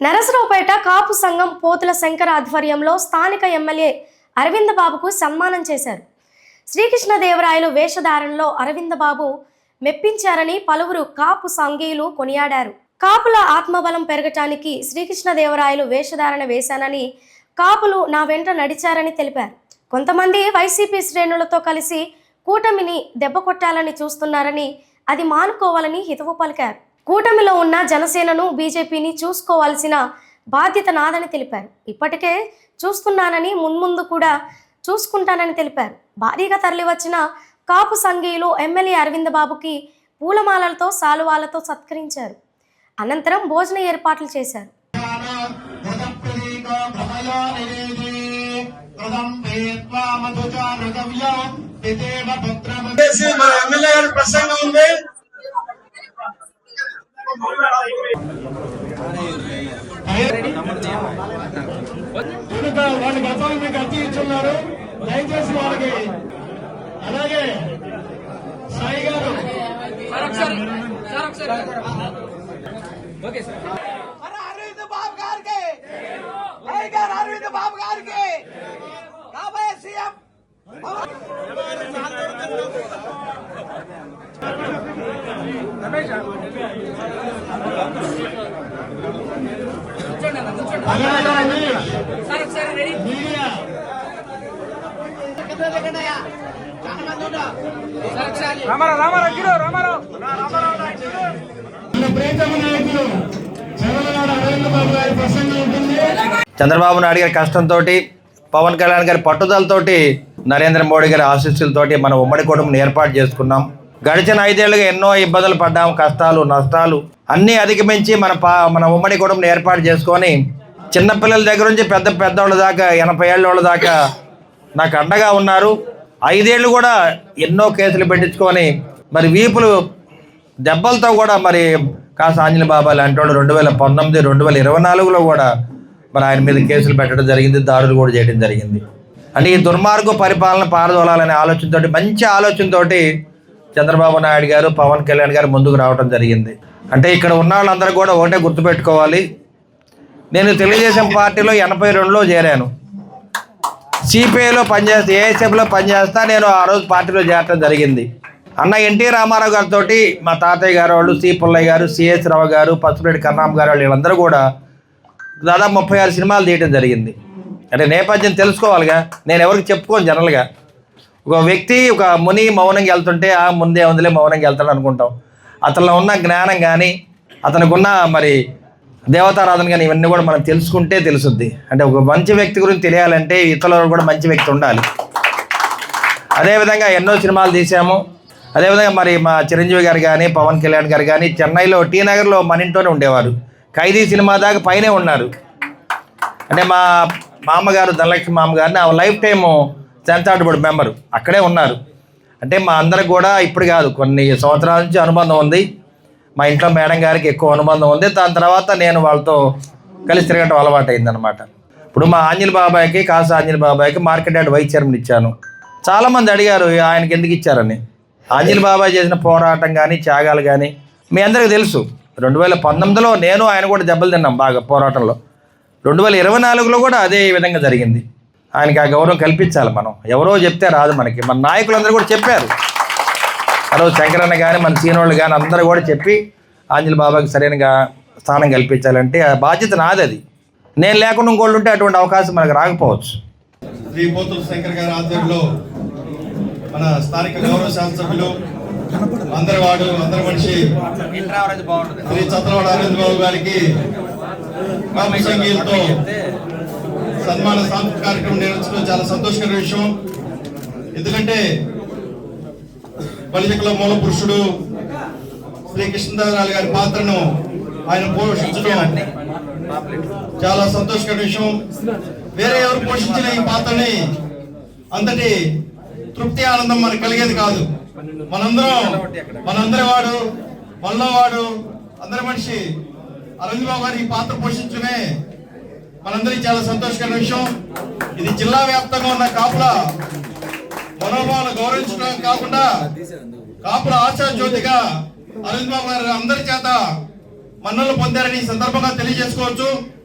నరసరావుపేట కాపు సంఘం పోతుల శంకర్ ఆధ్వర్యంలో స్థానిక ఎమ్మెల్యే అరవింద్ బాబుకు సన్మానం చేశారు. శ్రీకృష్ణదేవరాయలు వేషధారణలో అరవింద్ బాబు మెప్పించారని పలువురు కాపు సంఘీయులు కొనియాడారు. కాపుల ఆత్మబలం పెరగటానికి శ్రీకృష్ణదేవరాయలు వేషధారణ వేశానని కాపులు నా వెంట నడిచారని తెలిపారు. కొంతమంది వైసీపీ శ్రేణులతో కలిసి కూటమిని దెబ్బ కొట్టాలని చూస్తున్నారని అది మానుకోవాలని హితవు పలికారు. కూటమిలో ఉన్న జనసేనను బీజేపీని చూసుకోవాల్సిన బాధ్యత నాదని తెలిపారు. ఇప్పటికే చూస్తున్నానని మున్ముందు కూడా చూసుకుంటానని తెలిపారు. భారీగా తరలివచ్చిన కాపు సంఘీయులు ఎమ్మెల్యే అరవింద్ బాబుకి పూలమాలలతో సాలువాలతో సత్కరించారు. అనంతరం భోజన ఏర్పాట్లు చేశారు. వాళ్ళ గతంలో మీకు అర్జీ ఇచ్చున్నారు. దయచేసి వాళ్ళకి అలాగే సాయి గారు అరవింద్ బాబు గారికి అరవింద్ బాబు గారికి రాబోయే సీఎం చంద్రబాబు నాయుడు గారి కష్టంతో, పవన్ కళ్యాణ్ గారి పట్టుదలతోటి, నరేంద్ర మోడీ గారి ఆశీస్సులతోటి మన ఉమ్మడి కుటుంబం ఏర్పాటు చేసుకున్నాం. గడిచిన 5 ఏళ్లుగా ఎన్నో ఇబ్బందులు పడ్డాం. కష్టాలు నష్టాలు అన్నీ అధిగమించి మన ఉమ్మడి కుటుంబం ఏర్పాటు చేసుకొని చిన్నపిల్లల దగ్గర నుంచి పెద్దవాళ్ళ దాకా 80 ఏళ్ళ దాకా నాకు అండగా ఉన్నారు. 5 ఏళ్ళు కూడా ఎన్నో కేసులు పెట్టించుకొని మరి వీపులు దెబ్బలతో కూడా మరి కాస ఆంజనేయ బాబా లాంటి వాళ్ళు 2019, 2024లో కూడా మరి ఆయన మీద కేసులు పెట్టడం జరిగింది. దాడులు కూడా చేయడం జరిగింది. అంటే ఈ దుర్మార్గ పరిపాలన పారదోలాలనే ఆలోచనతోటి, మంచి ఆలోచనతోటి చంద్రబాబు నాయుడు గారు, పవన్ కళ్యాణ్ గారు ముందుకు రావడం జరిగింది. అంటే ఇక్కడ ఉన్న వాళ్ళందరూ కూడా ఒకటే గుర్తుపెట్టుకోవాలి. నేను తెలుగుదేశం పార్టీలో 82లో చేరాను. సిపిఐలో పనిచేస్తా, ఏఎస్ఎఫ్లో పనిచేస్తా. నేను ఆ రోజు పార్టీలో చేరడం జరిగింది. అన్న ఎన్టీ రామారావు గారితో మా తాతయ్య గారు వాళ్ళు, సి పుల్లయ్య గారు, సిఎస్ రావు గారు, పసుపురెడ్డి కన్నాం గారు వాళ్ళు వీళ్ళందరూ కూడా దాదాపు 36 సినిమాలు తీయడం జరిగింది. అంటే నేపథ్యం తెలుసుకోవాలిగా. నేను ఎవరికి చెప్పుకోను. జనరల్గా ఒక వ్యక్తి, ఒక ముని మౌనంగా వెళ్తుంటే ఆ ముందే ఉందిలే మౌనంగా వెళ్తాడు అనుకుంటాం. అతనిలో ఉన్న జ్ఞానం కానీ, అతనికి ఉన్న మరి దేవతారాధన కానీ ఇవన్నీ కూడా మనం తెలుసుకుంటే తెలుసుద్ది. అంటే ఒక మంచి వ్యక్తి గురించి తెలియాలంటే ఇతరులు కూడా మంచి వ్యక్తి ఉండాలి. అదేవిధంగా ఎన్నో సినిమాలు తీసాము. అదేవిధంగా మరి మా చిరంజీవి గారు కానీ, పవన్ కళ్యాణ్ గారు కానీ చెన్నైలో టీ నగర్లో మన ఇంట్లోనే ఉండేవారు. ఖైదీ సినిమా దాకా పైనే ఉన్నారు. అంటే మా మామగారు ధనలక్ష్మి మామగారిని ఆ life time censor board member అక్కడే ఉన్నారు. అంటే మా అందరికి కూడా ఇప్పుడు కాదు, కొన్ని సంవత్సరాల నుంచి అనుబంధం ఉంది. మా ఇంట్లో మేడం గారికి ఎక్కువ అనుబంధం ఉంది. దాని తర్వాత నేను వాళ్ళతో కలిసి తిరగటం అలవాటు అయిందనమాట. ఇప్పుడు మా ఆంజనేయ బాబాయ్కి, కాస ఆంజనేయ బాబాయ్కి మార్కెట్ యార్డ్ వైస్ చైర్మన్ ఇచ్చాను. చాలామంది అడిగారు ఆయనకి ఎందుకు ఇచ్చారని. ఆంజనేయ బాబాయ్ చేసిన పోరాటం కానీ, త్యాగాలు కానీ మీ అందరికీ తెలుసు. 2019లో నేను ఆయన కూడా దెబ్బలు తిన్నాం బాగా పోరాటంలో. 2024లో కూడా అదే విధంగా జరిగింది. ఆయనకి ఆ గౌరవం కల్పించాలి మనం. ఎవరో చెప్తే రాదు మనకి. మన నాయకులందరూ కూడా చెప్పారు. ఆ రోజు శంకరన్న కానీ, మన సీనియర్లు కానీ అందరూ కూడా చెప్పి ఆంజనేయ బాబాకి సరైన స్థానం కల్పించాలంటే ఆ బాధ్యత నాది. అది నేను లేకుండా ఇంకోళ్ళు ఉంటే అటువంటి అవకాశం మనకు రాకపోవచ్చు. శ్రీ పోతుల శంకర్ గారి ఆధ్వర్యంలో మన స్థానిక గౌరవ శాసనసభ్యులు అందరి మనిషి శ్రీ చంద్రవాడ అరవింద్ బాబు గారికి కాపు సంఘీయులతో సన్మాన సాంస్కృతిక కార్యక్రమం నిర్వహించడం చాలా సంతోషకర విషయం. ఎందుకంటే బలిజకుల మూల పురుషుడు శ్రీ కృష్ణదేవరాయలు గారి పాత్రను ఆయన పోషించడం చాలా సంతోషకర విషయం. వేరే ఎవరు పోషించిన ఈ పాత్రని అంతటి తృప్తి, ఆనందం మనకు కలిగేది కాదు. మనందరి వాడు, మనలో వాడు, అందరి మనిషి అరవింద్ బాబు గారి ఈ పాత్ర పోషించడమే మనందరికీ చాలా సంతోషకరమైన విషయం. ఇది జిల్లా వ్యాప్తంగా ఉన్న కాపుల మనోభావాలను గౌరవించడం కాకుండా కాపుల ఆశా జ్యోతిగా అరవింద్ బాబు గారు అందరి చేత మన్ననలు పొందారని ఈ సందర్భంగా తెలియజేసుకోవచ్చు.